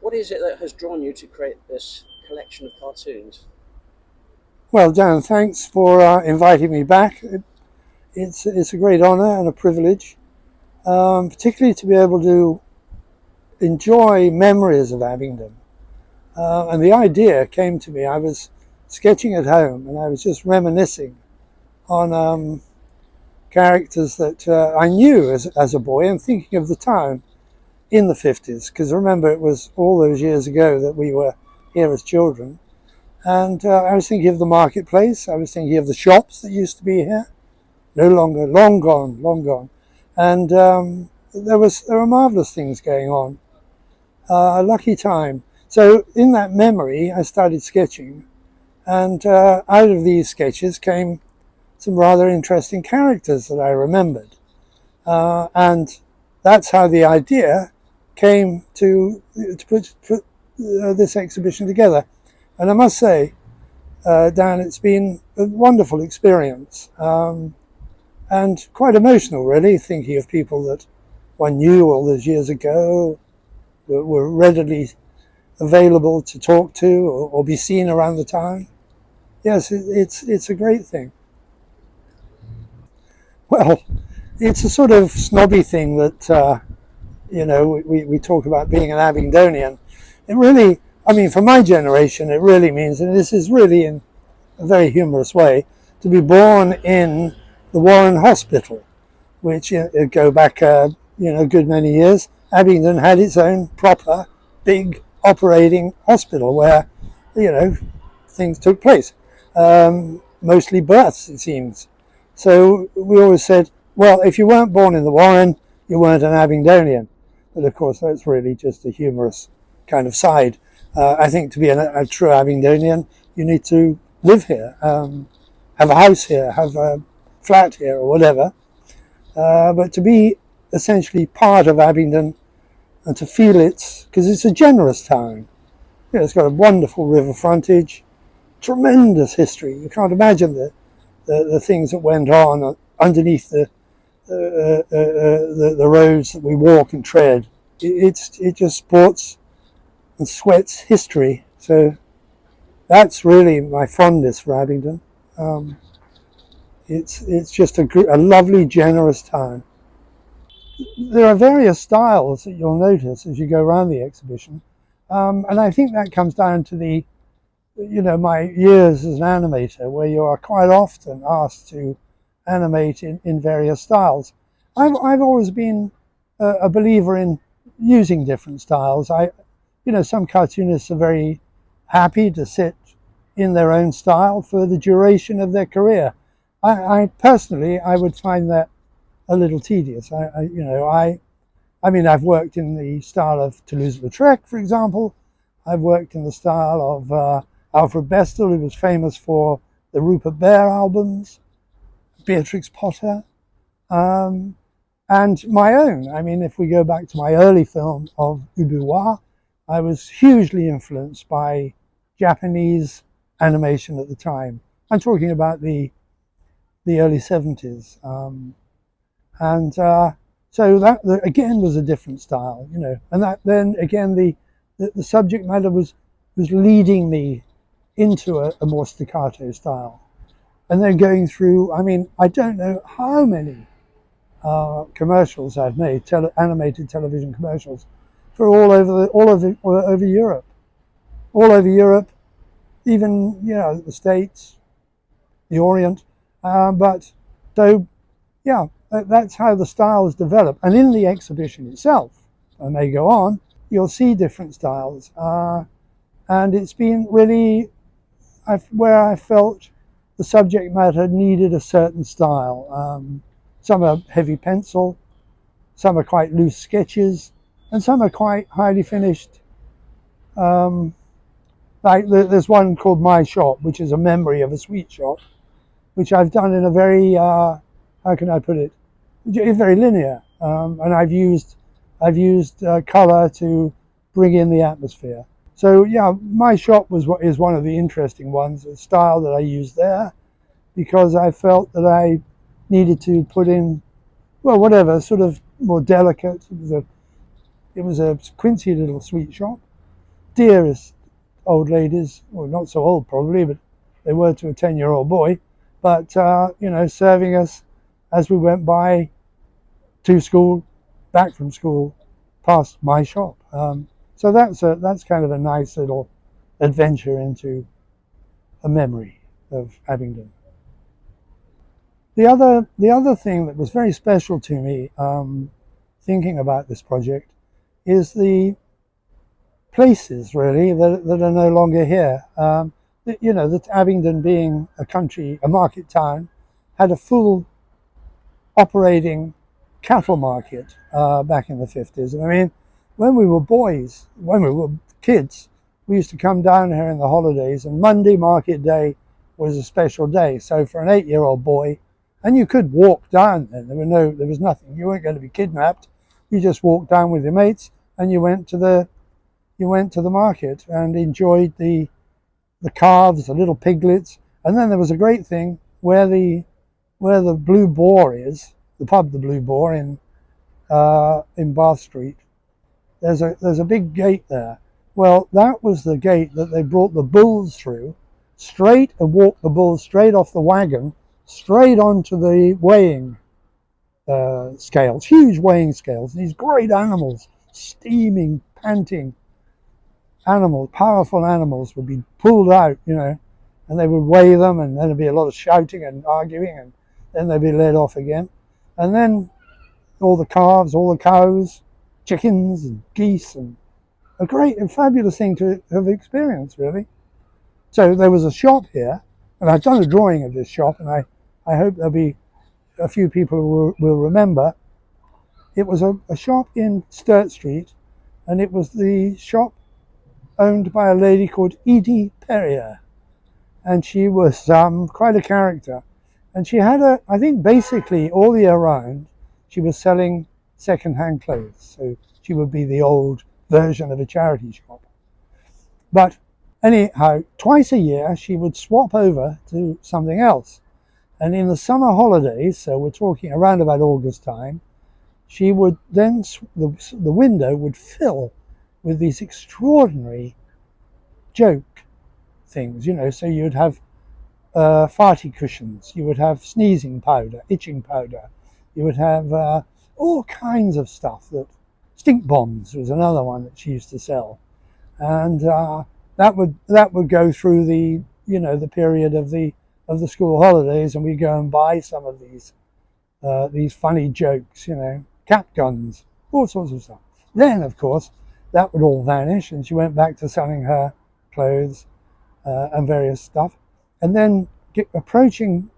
What is it that has drawn you to create this collection of cartoons? Well, Dan, thanks for inviting me back. It's a great honour and a privilege, particularly to be able to enjoy memories of Abingdon. And the idea came to me. I was sketching at home, and I was just reminiscing on characters that I knew as a boy, and thinking of the town in the 50s. Because remember, it was all those years ago that we were here as children. And I was thinking of the marketplace. I was thinking of the shops that used to be here. No longer, long gone, long gone. And there were marvelous things going on. A lucky time. So in that memory, I started sketching, and out of these sketches came some rather interesting characters that I remembered, and that's how the idea came to put this exhibition together. And I must say, Dan, it's been a wonderful experience. And quite emotional, really, thinking of people that one knew all those years ago, were readily available to talk to or be seen around the town. Yes, it's a great thing. Well, it's a sort of snobby thing that we talk about being an Abingdonian. It really, I mean, for my generation, it really means, and this is really in a very humorous way, to be born in the Warren Hospital, which go back a good many years. Abingdon had its own proper big operating hospital where things took place, mostly births, it seems. So we always said, well, if you weren't born in the Warren, you weren't an Abingdonian. But of course, that's really just a humorous kind of side. I think to be a true Abingdonian, you need to live here, have a house here, have a flat here, or whatever. But to be essentially part of Abingdon and to feel it, because it's a generous town. It's got a wonderful river frontage, tremendous history. You can't imagine the things that went on underneath the roads that we walk and tread. It just sports and sweats history. So that's really my fondness for Abingdon. It's just a lovely, generous town. There are various styles that you'll notice as you go around the exhibition, and I think that comes down to my years as an animator, where you are quite often asked to animate in various styles. I've always been a believer in using different styles. Some cartoonists are very happy to sit in their own style for the duration of their career. I personally, I would find that a little tedious. I've worked in the style of Toulouse-Lautrec, for example. I've worked in the style of Alfred Bestel, who was famous for the Rupert Bear albums, Beatrix Potter, and my own. I mean, if we go back to my early film of Ubuwa, I was hugely influenced by Japanese animation at the time. I'm talking about the early 70s. So that again was a different style, and that then again the subject matter was leading me into a more staccato style, and then going through. I mean, I don't know how many commercials I've made, animated television commercials, for over Europe, even the States, the Orient, but so yeah. That's how the style is developed. And in the exhibition itself, I may go on, you'll see different styles. And it's been really where I felt the subject matter needed a certain style. Some are heavy pencil, some are quite loose sketches, and some are quite highly finished. Like there's one called My Shop, which is a memory of a sweet shop, which I've done in a very, how can I put it? It's very linear, and I've used color to bring in the atmosphere. So yeah, My Shop is one of the interesting ones, a style that I used there, because I felt that I needed to put in, well, whatever, sort of more delicate. It was a quincy little sweet shop, dearest old ladies, well, not so old probably, but they were to a 10-year-old boy, but serving us as we went by, to school, back from school, past my shop. So that's kind of a nice little adventure into a memory of Abingdon. The other thing that was very special to me, thinking about this project, is the places really that are no longer here. That Abingdon, being a market town, had a full operating cattle market back in the 50s. And I mean, when we were kids, we used to come down here in the holidays, and Monday market day was a special day. So for an 8-year-old boy, and you could walk down then, there was nothing. You weren't going to be kidnapped. You just walked down with your mates, and you went to the market and enjoyed the calves, the little piglets. And then there was a great thing where the Blue Boar is, the pub, the Blue Boar in Bath Street. There's a big gate there. Well, that was the gate that they brought the bulls through, and walked the bulls straight off the wagon, straight onto the weighing scales, huge weighing scales. These great animals, steaming, panting animals, powerful animals, would be pulled out, and they would weigh them, and then there'd be a lot of shouting and arguing, and then they'd be led off again. And then all the calves, all the cows, chickens and geese, and a great and fabulous thing to have experienced, really. So there was a shop here, and I've done a drawing of this shop, and I hope there'll be a few people who will remember. It was a shop in Sturt Street, and it was the shop owned by a lady called Edie Perrier, and she was quite a character. And she had I think basically all the year round, she was selling second-hand clothes. So she would be the old version of a charity shop. But anyhow, twice a year, she would swap over to something else. And in the summer holidays, so we're talking around about August time, she would then, the window would fill with these extraordinary joke things, so you'd have farty cushions, you would have sneezing powder, itching powder, you would have all kinds of stuff. Stink bombs was another one that she used to sell, and that would go through the period of the school holidays, and we'd go and buy some of these funny jokes, cap guns, all sorts of stuff. Then, of course, that would all vanish, and she went back to selling her clothes and various stuff. And then approaching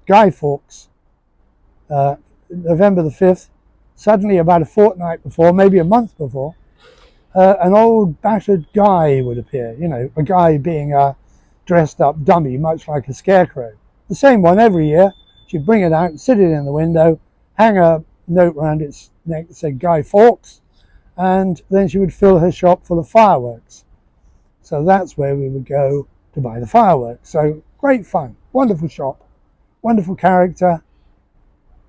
Guy Fawkes, November the 5th, suddenly about a fortnight before, maybe a month before, an old battered guy would appear, a guy being a dressed up dummy, much like a scarecrow. The same one every year. She'd bring it out, sit it in the window, hang a note around its neck that said Guy Fawkes, and then she would fill her shop full of fireworks. So that's where we would go to buy the fireworks. So great fun, wonderful shop, wonderful character,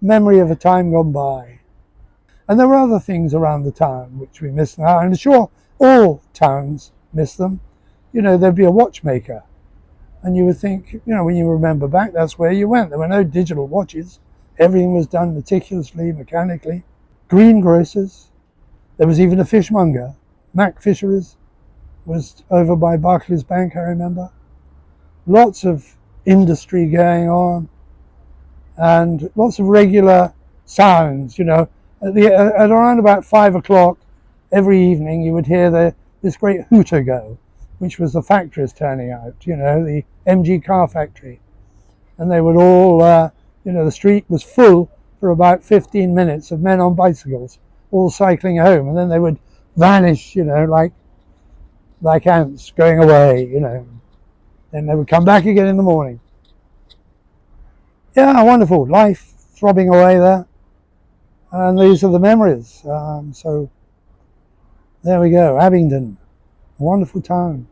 memory of a time gone by. And there were other things around the town which we miss now. I'm sure all towns miss them. There'd be a watchmaker, and you would think, when you remember back, that's where you went. There were no digital watches. Everything was done meticulously, mechanically. Greengrocers. There was even a fishmonger. Mac Fisheries was over by Barclays Bank, I remember. Lots of industry going on, and lots of regular sounds, at around about 5 o'clock every evening, you would hear this great hooter go, which was the factories turning out, the MG car factory. And they would all, the street was full for about 15 minutes of men on bicycles, all cycling home, and then they would vanish, like ants going away, Then they would come back again in the morning. Yeah, wonderful. Life throbbing away there. And these are the memories. So there we go, Abingdon, a wonderful town.